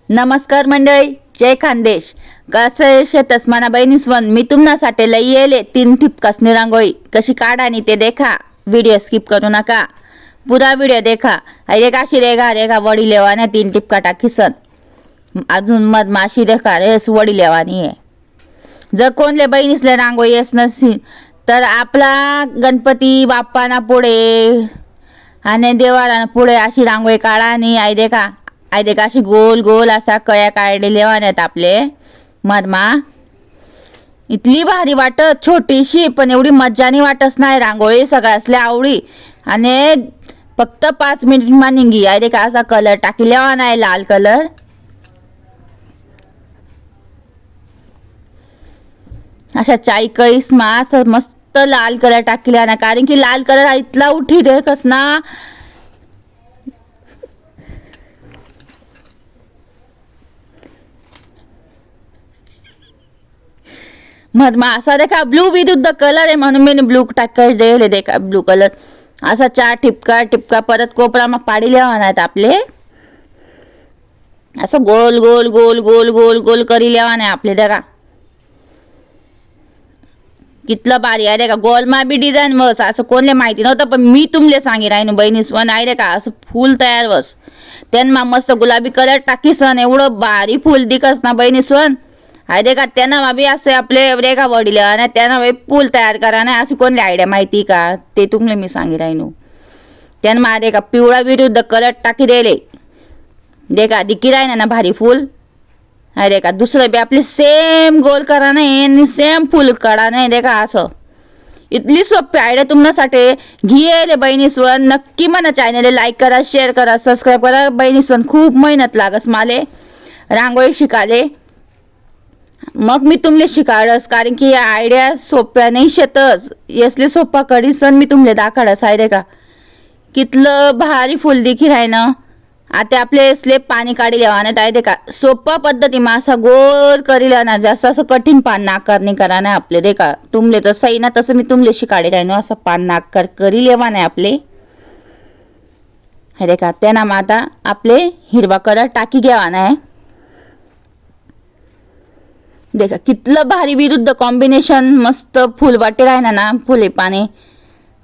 नमस्कार मंडळी, जय खानदेश. कसं शेतस मना बहिणीसवन मी तुम्हासाठी लई येले 3 ठिपकासनी रांगोळी कशी काढानी ते देखा. व्हिडिओ स्किप करू नका, पुरा व्हिडिओ देखा. अरे काशी रेगा रेगा वडी लेवाने 3 टिपका टाकीसन अजून मध माशी देखा रेस वडी लेवानी आहे. जर कोणले बहिणीसले रांगोळी येस नसेल तर आपला गणपती बाप्पाना पुढे आणि देवाला पुढे अशी रांगोळी काढा. आणि आई देखा अशी गोल गोल असा कळ्या काढलेल्या आहेत आपले मधमा. इतली भारी वाटत, छोटीशी पण एवढी मज्जानी वाटत नाही रांगोळी. सगळ्यासल्या आवडी आणि फक्त 5 मिनिट मा निघी. आई देखा असा कलर टाकलेला नाही, लाल कलर. अशा चाईकळीस मा असं मस्त लाल कलर टाकलेला ना, कारण की लाल कलर इतला उठी रे कस ना. मग असा देखा ब्लू विरुद्ध कलर आहे म्हणून मी ब्लू टाकले. देखा ब्लू कलर असा 4 टिपका परत कोपरा मग पाडी लेवानात आपले. असं गोल गोल गोल गोल गोल गोल करी लेवाने आपले. देखा कितलं भारी आहे. देखा गोलमा बी डिझाईन वस असं कोणले माहिती नव्हतं, पण मी तुमले सांगी राहीन बहिणीस वन. आहे रे का असं फूल तयार वस त्यांना मस्त गुलाबी कलर टाकीसन एवढं भारी फूल दिकस ना बहिणीस वन. आहे देखा त्यांना बी असे आपले रेखा वडील आणि त्यांना फूल तयार करा नाही अशी कोणली आयडिया माहिती का, ते तुमले मी सांगी राहीन. त्यांना देखा पिवळा विरुद्ध कलर टाकी दिले. देखा दिकी राहीन ना भारी फूल. अरे का दुसरं बी आपले सेम गोल करा नाही आणि सेम फुल काढा नाही. देखा असं इतली सोपी आयडिया तुमच्यासाठी घियेले बहिणीसवन. नक्की म्हणा चॅनल लाईक करा, शेअर करा, सबस्क्राईब करा. बहिणीसवन खूप मेहनत लागस माले रांगोळी शिकाले. मग मी तुमले शिकाडस, कारण की या आयडिया सोप्या नाही शेतच. यसले सोपा करीसन मी तुमले दाखवडस. आहे का कितलं भारी फुल देखील आहे ना. आता आपले स्लेप पाणी काढी लेवानात. आहे देखा सोपा पद्धती मा असा गोल करीला ना, जास्त असं कठीण पान नाकारणी करा नाही आपले. देखा तुमले तसं आहे ना, तसं मी तुमले शिकाडे राहिनो. असं पान नाकार करी लेवा नाही आपले. हे देखा त्यांना मग आता आपले हिरवा कलर टाकी घ्यावा नाही. देखा कितलं भारी विरुद्ध कॉम्बिनेशन मस्त फुल वाटे राहिना ना फुले पाणी.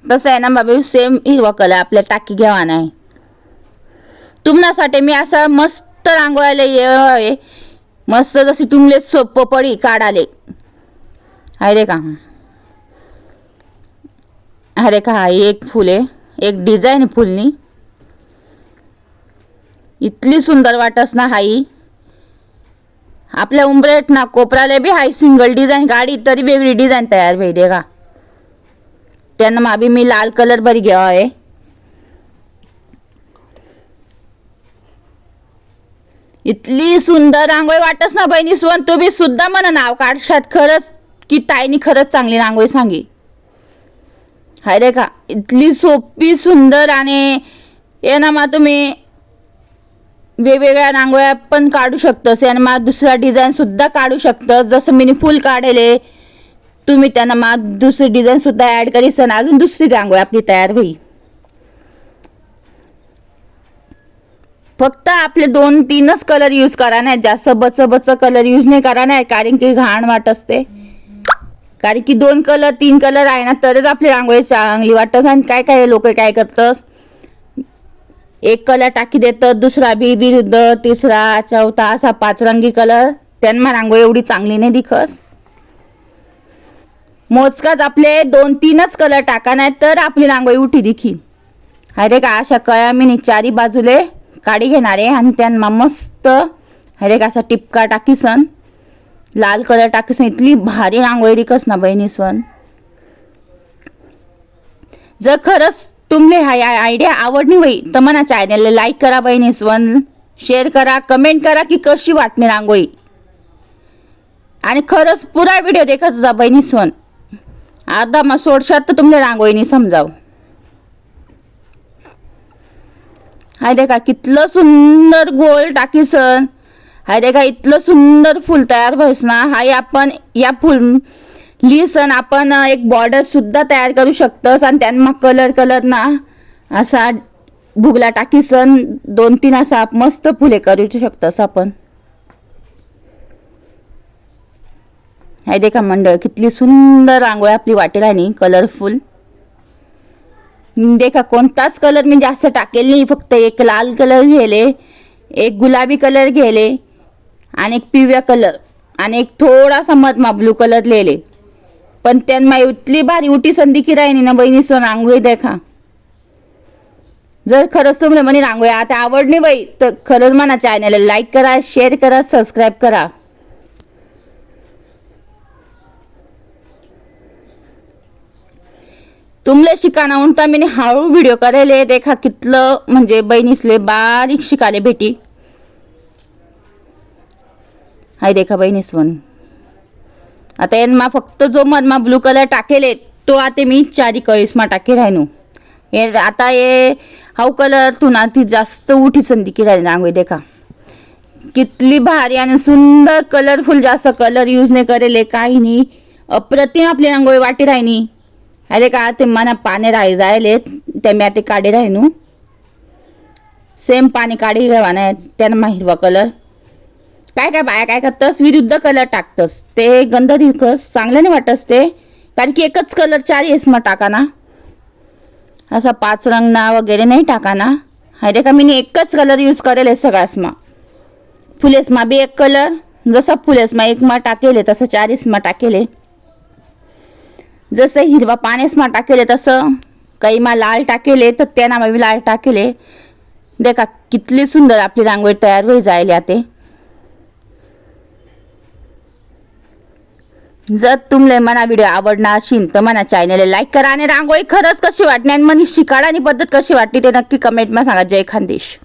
तसं आहे ना बाबा, सेम हिरवा कलर आपल्या टाकी घ्यावा नाही. तुमच्यासाठी मी असा मस्त रांगोळ्याला ये मस्त जशी तुमले सोपं पडी काढाले. अरे का अरे का एक फुले एक डिझाईन फुलनी इतली सुंदर वाटस ना. हाई आपल्या उंबरेट ना कोपराले बी हाय सिंगल डिझाईन गाडी तरी वेगळी डिझाईन तयार होई. दे का त्यांना माबी मी लाल कलर बरी घ्यावा आहे. इतली सुंदर रांगोळी वाटस ना बहिणीसवन. तुम्ही सुद्धा मला नाव काढशात खरंच की ताईनी खरंच चांगली रांगोळी सांगी. हाय रे का इतली सोपी सुंदर. आणि ये ना मग तुम्ही वेगवेगळ्या रांगोळ्या पण काढू शकतस आणि मग दुसरा डिझाईन सुद्धा काढू शकतस. जसं मी फुल काढले तुम्ही त्यांना मग दुसरी डिझाईन सुद्धा ऍड करीस आणि अजून दुसरी रांगोळी आपली तयार होईल. फक्त आपले 2-3च कलर यूज करा नाही, जास्त बच कलर यूज नाही करा नाही, कारण की घाण वाट असते. कारण की 2 कलर 3 कलर आहे ना तरच आपली रांगोळी चांगली वाटत. आणि काय काय लोक काय करतस, एक कलर टाकी देतात, दुसरा बी विरुद्ध, तिसरा चौथा असा 5 रंगी कलर. त्यांना रांगोळी एवढी चांगली नाही दिखस. मोजकाच आपले 2-3च कलर टाका नाही तर आपली रांगोळी उठी दिखी. अरे का अशा कळ्या मी 4 बाजूले काढी घेणारे आणि त्यांना मस्त अरे का असा टिपका टाकीसन लाल कलर टाकीसन इतली भारी रांगोळी दिखस ना बहिणीसवन. जर खरंच तुमले हा आयडिया आवडली होई तर मना चॅनलला लाईक करा बहिणीसवन, शेअर करा, कमेंट करा की कशी वाटणे रांगोळी. आणि खरंच पुरा व्हिडिओ देखत जा बहिणीसवन. अर्धा मग सोडशात तर तुमले रांगोळीनी समजाव. हाय देखा कितलं सुंदर गोल टाकीसन. हाय देखा इतलं सुंदर फुल तयार व्हायस ना. हाय आपण या फुल लिसन आपण एक बॉर्डर सुद्धा तयार करू शकतस. आणि त्यांना कलर ना असा भुगला टाकीसन 2-3 असा मस्त फुले करू शकतस आपण. हाय देखा मंडळ, कितली सुंदर रांगोळी आपली वाटेल आहे कलरफुल. देखा कोणताच कलर मी जास्त टाकेल नाही, फक्त एक लाल कलर घेले, एक गुलाबी कलर घेले आणि एक पिवळा कलर आणि एक थोडासा मधमा ब्लू कलर लिहिले. पण त्यांना इतली भारी उठी संधी की राहिनी ना बहिणी सो रांगोळी देखा. जर खरंच तुम्हाला म्हणे रांगोळी आता आवडली बाई तर खरंच म्हणा चॅनलला लाईक करा, शेअर करा, सबस्क्राईब करा. तुमले शिकाना उंटा मी हळू व्हिडिओ करायले देखा कितलं म्हणजे बहिणीसले बारीक शिकायला भेटी. हाय देखा बहिणीसवन आता यांना फक्त जो मधमा ब्लू कलर टाकेले तो आता मी 4 कळीसमा टाके राहिनू. हे आता हे हाऊ कलर तुना ती जास्त उठी संधी की राहिली रांगोळी देखा कितली भारी आणि सुंदर कलरफुल. जास्त कलर यूज नाही करेले काही नाही, अप्रतिम आपली रांगोळी वाटी राहिनी. अरे का ते मना पाणी राही जायले ते मी आता काढे राहिनू. सेम पाणी काढी घेवाना त्यानं हिरवा कलर. काय काय बाया काय करतस विरुद्ध कलर टाकतस ते गंध दिखस चांगलं नाही वाटस ते. कारण की एकच कलर 4 येसमा टाका ना, असा 5 रंग ना वगैरे नाही टाका ना. हाय का मी एकच कलर यूज करेल सगळ्यासमा. फुलेसमा बी एक कलर, जसा फुलेसमा एक मा टाकेले तसं 4 इसमा टाकेले. जसं हिरवा पाण्यासमा टाकेले तसं काही मा लाल टाकेले तर त्यांना मी लाल टाकेले. देखा कितली सुंदर आपली रांगोळी तयार होई जायली आते. जर तुम्हाला मना व्हिडिओ आवडणार असेल तर मना चॅनलला लाईक करा आणि रांगोळी खरंच कशी वाटली आणि मनी शिकाडानी पद्धत कशी वाटली ते नक्की कमेंटमध्ये सांगा. जय खानदेश.